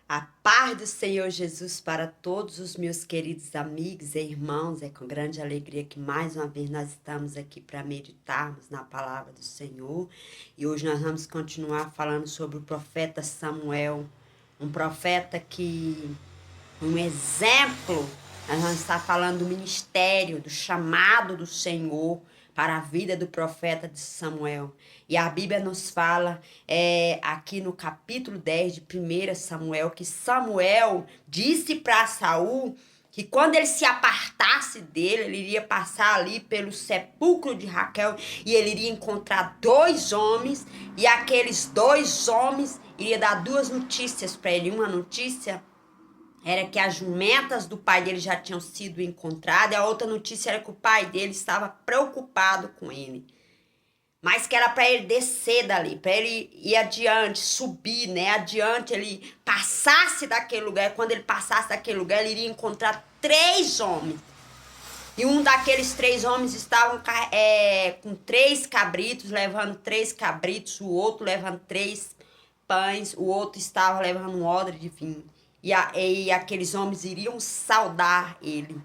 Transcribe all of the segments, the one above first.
A paz do Senhor Jesus para todos os meus queridos amigos e irmãos. É com grande alegria que mais uma vez nós estamos aqui para meditarmos na palavra do Senhor. E hoje nós vamos continuar falando sobre o profeta Samuel, um profeta que, um exemplo, nós vamos estar falando do ministério, do chamado do Senhor para a vida do profeta de Samuel. E a Bíblia nos fala aqui no capítulo 10 de 1 Samuel, que Samuel disse para Saul que quando ele se apartasse dele, ele iria passar ali pelo sepulcro de Raquel e ele iria encontrar dois homens, e aqueles dois homens iriam dar duas notícias para ele. Uma notícia era que as jumentas do pai dele já tinham sido encontradas, e a outra notícia era que o pai dele estava preocupado com ele. Mas que era para ele descer dali, para ele ir adiante, subir, né? Adiante, ele passasse daquele lugar. Quando ele passasse daquele lugar, ele iria encontrar três homens. E um daqueles três homens estavam com 3 cabritos, levando 3 cabritos, o outro levando 3 pães, o outro estava levando um odre de vinho. E aqueles homens iriam saudar ele.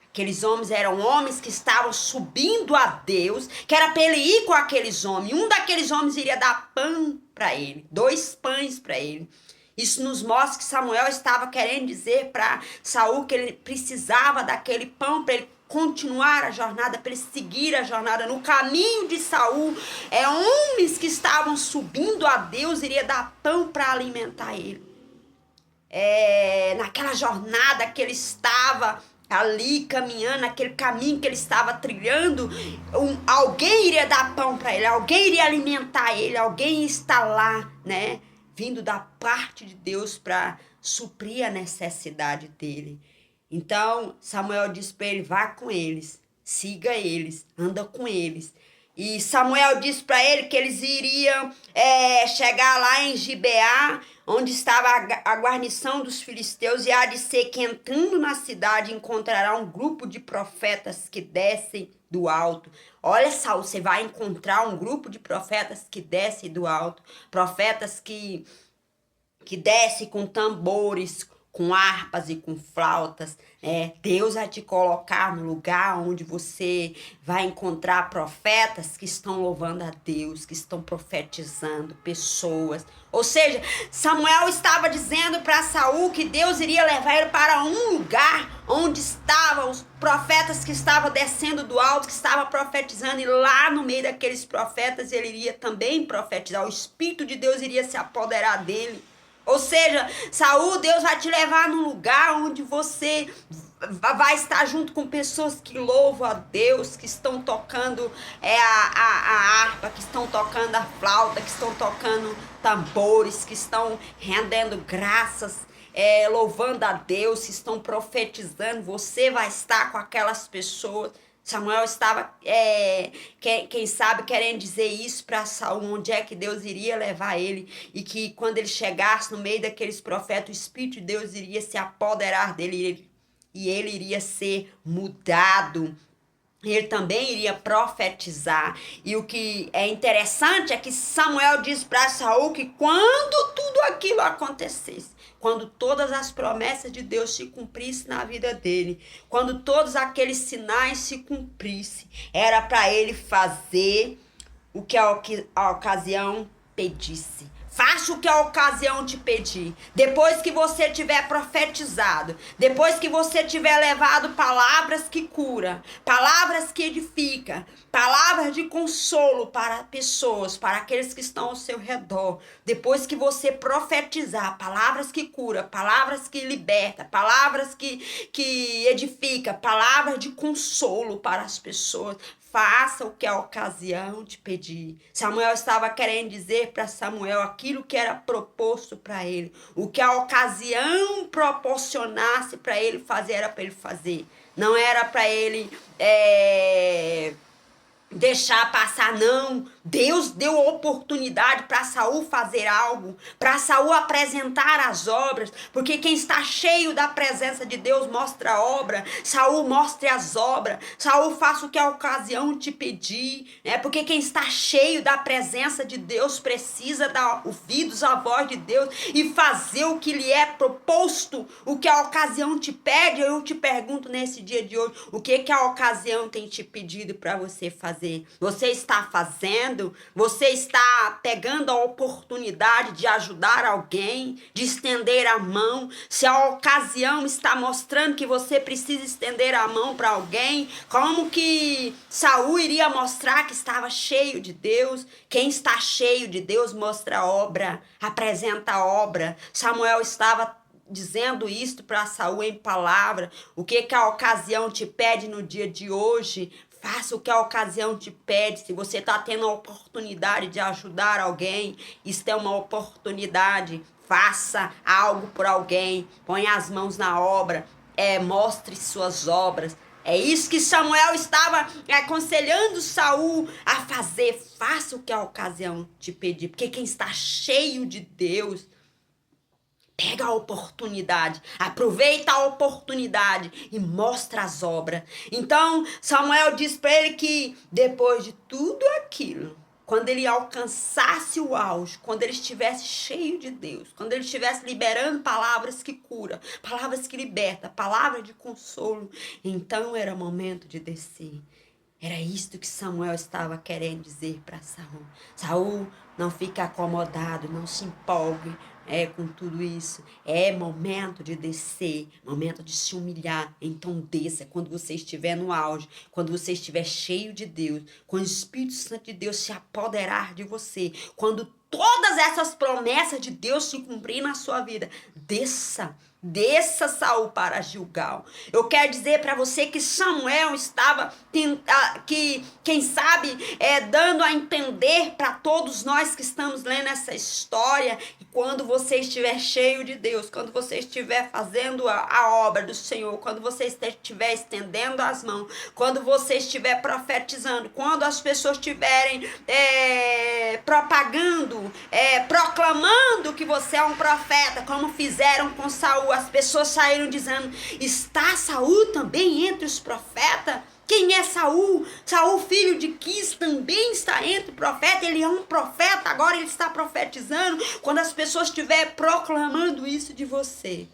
Aqueles homens eram homens que estavam subindo a Deus, que era para ele ir com aqueles homens. Um daqueles homens iria dar pão para ele, 2 pães para ele. Isso nos mostra que Samuel estava querendo dizer para Saul que ele precisava daquele pão para ele continuar a jornada, para ele seguir a jornada. No caminho de Saul, homens que estavam subindo a Deus iria dar pão para alimentar ele. Naquela jornada que ele estava ali caminhando, naquele caminho que ele estava trilhando, alguém iria dar pão para ele, alguém iria alimentar ele, alguém está lá, né, vindo da parte de Deus para suprir a necessidade dele. Então Samuel disse para ele: vá com eles, siga eles, anda com eles. E Samuel disse para ele que eles iriam chegar lá em Gibeá, onde estava a guarnição dos filisteus, e há de ser que entrando na cidade encontrará um grupo de profetas que descem do alto. Olha, Saul, você vai encontrar um grupo de profetas que descem do alto, profetas que descem com tambores, com harpas e com flautas. Deus vai te colocar no lugar onde você vai encontrar profetas que estão louvando a Deus, que estão profetizando pessoas. Ou seja, Samuel estava dizendo para Saul que Deus iria levar ele para um lugar onde estavam os profetas que estavam descendo do alto, que estavam profetizando, e lá no meio daqueles profetas ele iria também profetizar. O Espírito de Deus iria se apoderar dele. Ou seja, Saul, Deus vai te levar num lugar onde você vai estar junto com pessoas que louvam a Deus, que estão tocando a harpa, que estão tocando a flauta, que estão tocando tambores, que estão rendendo graças, louvando a Deus, que estão profetizando. Você vai estar com aquelas pessoas. Samuel estava, quem sabe, querendo dizer isso para Saul, onde é que Deus iria levar ele, e que quando ele chegasse no meio daqueles profetas, o Espírito de Deus iria se apoderar dele, e ele iria ser mudado. Ele também iria profetizar. E o que é interessante é que Samuel diz para Saul que quando tudo aquilo acontecesse, quando todas as promessas de Deus se cumprissem na vida dele, quando todos aqueles sinais se cumprissem, era para ele fazer o que a ocasião pedisse. Faça o que a ocasião te pedir. Depois que você tiver profetizado, depois que você tiver levado palavras que curam, palavras que edificam, palavras de consolo para pessoas, para aqueles que estão ao seu redor, depois que você profetizar palavras que curam, palavras que libertam, palavras que edificam, palavras de consolo para as pessoas, faça o que a ocasião te pedir. Samuel estava querendo dizer para Samuel aquilo que era proposto para ele. O que a ocasião proporcionasse para ele fazer, era para ele fazer. Não era para ele deixar passar, não. Deus deu oportunidade para Saul fazer algo, para Saul apresentar as obras, porque quem está cheio da presença de Deus mostra a obra. Saul mostre as obras, Saul faça o que a ocasião te pedir, né? Porque quem está cheio da presença de Deus precisa dar ouvidos à voz de Deus e fazer o que lhe é proposto, o que a ocasião te pede. Eu te pergunto nesse dia de hoje, o que a ocasião tem te pedido para você fazer? Você está fazendo? Você está pegando a oportunidade de ajudar alguém, de estender a mão? Se a ocasião está mostrando que você precisa estender a mão para alguém, como que Saul iria mostrar que estava cheio de Deus? Quem está cheio de Deus mostra a obra, apresenta a obra. Samuel estava dizendo isto para Saul em palavra. O que a ocasião te pede no dia de hoje? Faça o que a ocasião te pede. Se você está tendo a oportunidade de ajudar alguém, isso é uma oportunidade. Faça algo por alguém. Põe as mãos na obra. Mostre suas obras. É isso que Samuel estava aconselhando Saul a fazer. Faça o que a ocasião te pedir. Porque quem está cheio de Deus, pega a oportunidade, aproveita a oportunidade e mostra as obras. Então, Samuel diz para ele que depois de tudo aquilo, quando ele alcançasse o auge, quando ele estivesse cheio de Deus, quando ele estivesse liberando palavras que curam, palavras que libertam, palavras de consolo, então era momento de descer. Era isto que Samuel estava querendo dizer para Saul. Saul, não fique acomodado, não se empolgue com tudo isso. É momento de descer, momento de se humilhar. Então desça quando você estiver no auge, quando você estiver cheio de Deus, quando o Espírito Santo de Deus se apoderar de você, quando todas essas promessas de Deus se cumprir na sua vida, desça. Desça, Saul, para Gilgal. Eu quero dizer para você que Samuel estava, quem sabe, dando a entender para todos nós que estamos lendo essa história, e quando você estiver cheio de Deus, quando você estiver fazendo a obra do Senhor, quando você estiver estendendo as mãos, quando você estiver profetizando, quando as pessoas estiverem propagando, proclamando que você é um profeta, como fizeram com Saul, as pessoas saíram dizendo: está Saul também entre os profetas? Quem é Saul? Saul, filho de Quis, também está entre os profetas. Ele é um profeta, agora ele está profetizando. Quando as pessoas estiverem proclamando isso de você,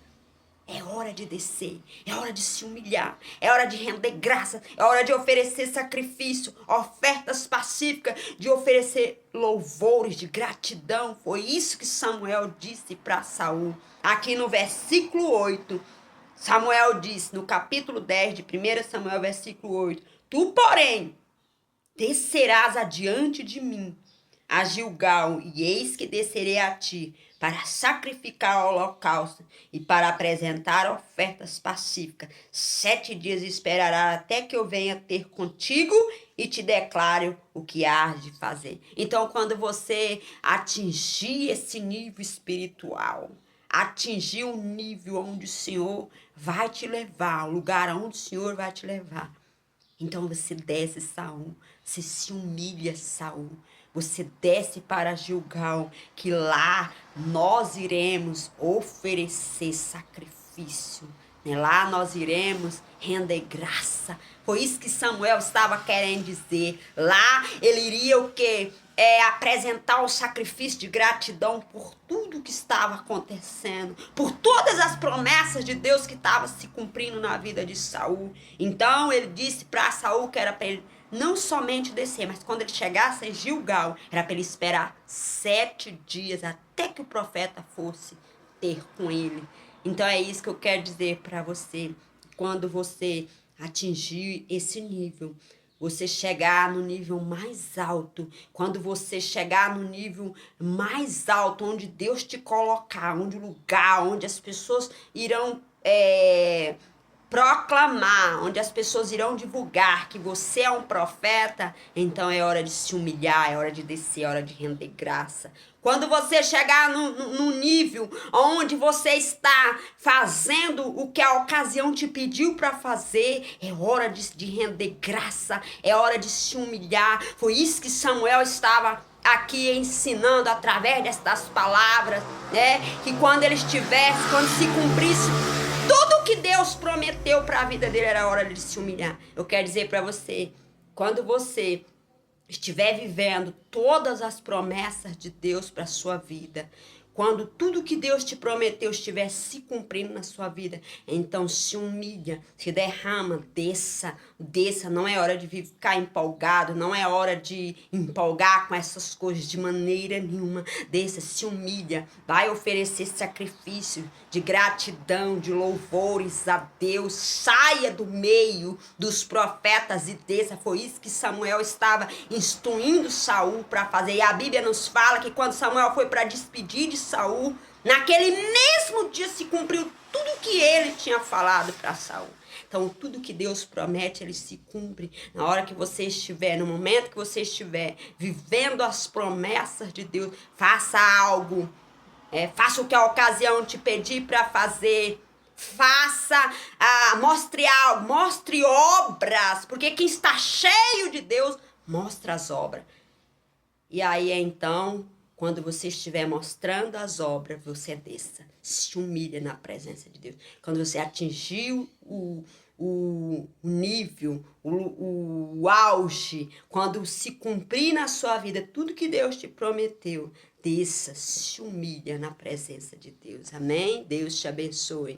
é hora de descer, é hora de se humilhar, é hora de render graça, é hora de oferecer sacrifício, ofertas pacíficas, de oferecer louvores de gratidão. Foi isso que Samuel disse para Saul. Aqui no versículo 8, Samuel diz, no capítulo 10 de 1 Samuel, versículo 8, tu, porém, descerás adiante de mim a Gilgal, e eis que descerei a ti, para sacrificar o holocausto e para apresentar ofertas pacíficas. 7 dias esperará até que eu venha ter contigo e te declare o que hás de fazer. Então, quando você atingir esse nível espiritual, atingir o nível onde o Senhor vai te levar, o lugar onde o Senhor vai te levar, então você desce, Saul, você se humilha, Saul. Você desce para Gilgal, que lá nós iremos oferecer sacrifício. Né? Lá nós iremos render graça. Foi isso que Samuel estava querendo dizer. Lá ele iria o quê? Apresentar o sacrifício de gratidão por tudo que estava acontecendo, por todas as promessas de Deus que estavam se cumprindo na vida de Saul. Então ele disse para Saul que era para ele não somente descer, mas quando ele chegasse em Gilgal, era para ele esperar 7 dias até que o profeta fosse ter com ele. Então é isso que eu quero dizer para você. Quando você atingir esse nível, você chegar no nível mais alto, quando você chegar no nível mais alto, onde Deus te colocar, onde o lugar, onde as pessoas irão proclamar, onde as pessoas irão divulgar que você é um profeta, então é hora de se humilhar, é hora de descer, é hora de render graça. Quando você chegar no nível onde você está fazendo o que a ocasião te pediu para fazer, é hora de render graça, é hora de se humilhar. Foi isso que Samuel estava aqui ensinando através destas palavras, né? Que quando ele estivesse, quando se cumprisse tudo que Deus prometeu para a vida dele, era hora de se humilhar. Eu quero dizer para você, quando você estiver vivendo todas as promessas de Deus para a sua vida, quando tudo que Deus te prometeu estiver se cumprindo na sua vida, então se humilha, se derrama, desça, não é hora de ficar empolgado, não é hora de empolgar com essas coisas de maneira nenhuma, desça, se humilha, vai oferecer sacrifício de gratidão, de louvores a Deus, saia do meio dos profetas e desça. Foi isso que Samuel estava instruindo Saul para fazer, e a Bíblia nos fala que quando Samuel foi para despedir de Saul, naquele mesmo dia se cumpriu tudo que ele tinha falado para Saul. Então, tudo que Deus promete, ele se cumpre. Na hora que você estiver, no momento que você estiver vivendo as promessas de Deus, faça algo. Faça o que a ocasião te pedir para fazer. Mostre algo, mostre obras. Porque quem está cheio de Deus, mostra as obras. E aí, então, quando você estiver mostrando as obras, você desça, se humilha na presença de Deus. Quando você atingiu o nível, o auge, quando se cumprir na sua vida tudo que Deus te prometeu, desça, se humilha na presença de Deus. Amém? Deus te abençoe.